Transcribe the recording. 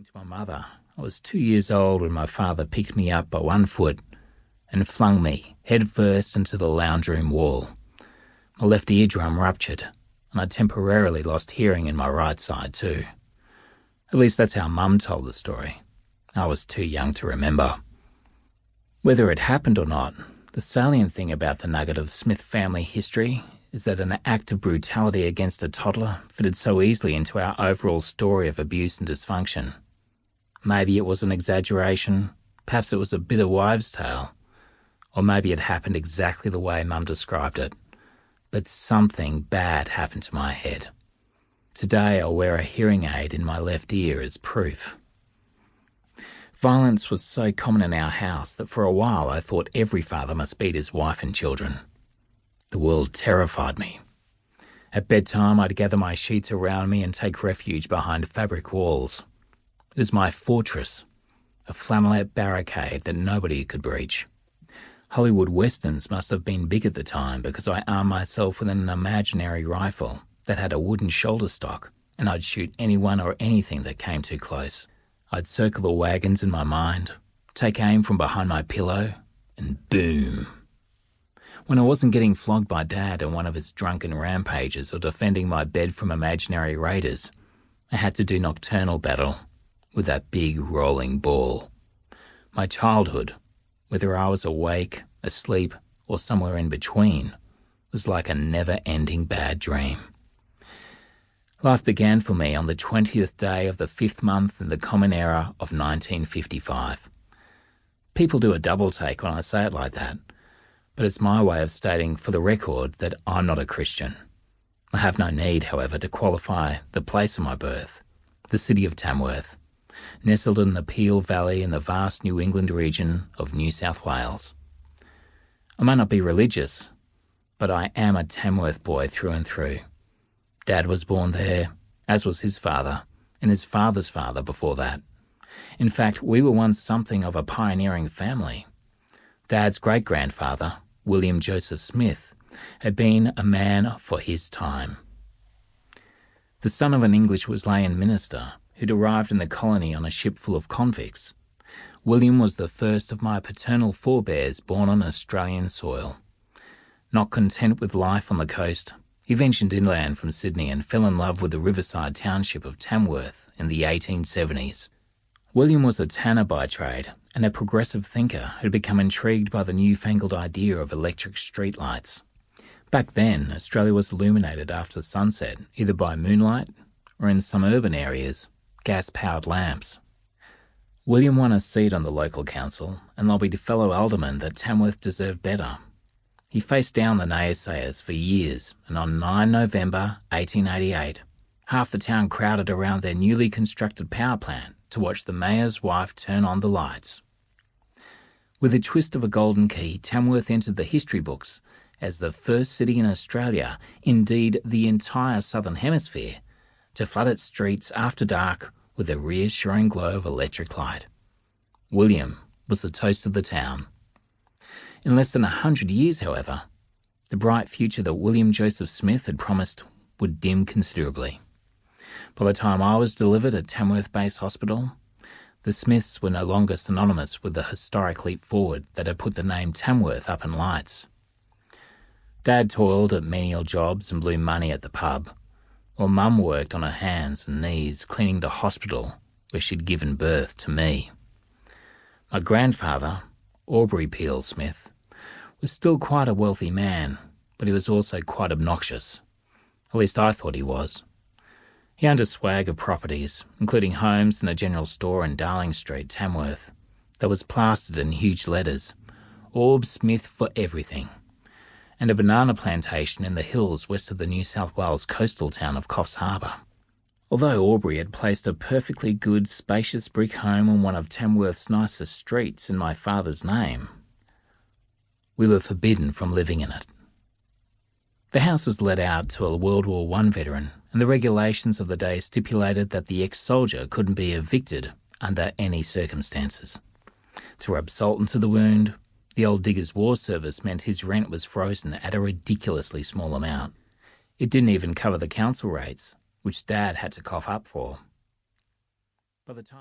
According to my mother, I was 2 years old when my father picked me up by one foot and flung me headfirst into the lounge room wall. My left eardrum ruptured, and I temporarily lost hearing in my right side too. At least that's how Mum told the story. I was too young to remember. Whether it happened or not, the salient thing about the nugget of Smith family history is that an act of brutality against a toddler fitted so easily into our overall story of abuse and dysfunction. Maybe it was an exaggeration, perhaps it was a bitter wives' tale, or maybe it happened exactly the way Mum described it. But something bad happened to my head. Today I'll wear a hearing aid in my left ear as proof. Violence was so common in our house that for a while I thought every father must beat his wife and children. The world terrified me. At bedtime I'd gather my sheets around me and take refuge behind fabric walls. It was my fortress, a flannelette barricade that nobody could breach. Hollywood westerns must have been big at the time because I armed myself with an imaginary rifle that had a wooden shoulder stock, and I'd shoot anyone or anything that came too close. I'd circle the wagons in my mind, take aim from behind my pillow, and boom. When I wasn't getting flogged by Dad in one of his drunken rampages or defending my bed from imaginary raiders, I had to do nocturnal battle with that big rolling ball. My childhood, whether I was awake, asleep, or somewhere in between, was like a never-ending bad dream. Life began for me on the 20th day of the 5th month in the Common Era of 1955. People do a double take when I say it like that, but it's my way of stating for the record that I'm not a Christian. I have no need, however, to qualify the place of my birth, the city of Tamworth, nestled in the Peel Valley in the vast New England region of New South Wales. I may not be religious, but I am a Tamworth boy through and through. Dad was born there, as was his father, and his father's father before that. In fact, we were once something of a pioneering family. Dad's great-grandfather, William Joseph Smith, had been a man for his time. The son of an English Wesleyan minister who'd arrived in the colony on a ship full of convicts, William was the first of my paternal forebears born on Australian soil. Not content with life on the coast, he ventured inland from Sydney and fell in love with the riverside township of Tamworth in the 1870s. William was a tanner by trade and a progressive thinker who'd become intrigued by the newfangled idea of electric streetlights. Back then, Australia was illuminated after sunset either by moonlight or, in some urban areas, gas-powered lamps. William won a seat on the local council and lobbied fellow aldermen that Tamworth deserved better. He faced down the naysayers for years, and on 9 November 1888, half the town crowded around their newly constructed power plant to watch the mayor's wife turn on the lights. With a twist of a golden key, Tamworth entered the history books as the first city in Australia, indeed the entire southern hemisphere, to flood its streets after dark with a reassuring glow of electric light. William was the toast of the town. In less than 100 years, however, the bright future that William Joseph Smith had promised would dim considerably. By the time I was delivered at Tamworth-based hospital, the Smiths were no longer synonymous with the historic leap forward that had put the name Tamworth up in lights. Dad toiled at menial jobs and blew money at the pub, while Mum worked on her hands and knees cleaning the hospital where she'd given birth to me. My grandfather, Aubrey Peel Smith, was still quite a wealthy man, but he was also quite obnoxious. At least I thought he was. He owned a swag of properties, including homes and a general store in Darling Street, Tamworth, that was plastered in huge letters, Orb Smith for everything, and a banana plantation in the hills west of the New South Wales coastal town of Coffs Harbour. Although Aubrey had placed a perfectly good, spacious brick home on one of Tamworth's nicest streets in my father's name, we were forbidden from living in it. The house was let out to a World War I veteran, and the regulations of the day stipulated that the ex-soldier couldn't be evicted under any circumstances. To rub salt into the wound, the old digger's war service meant his rent was frozen at a ridiculously small amount. It didn't even cover the council rates, which Dad had to cough up for. By the time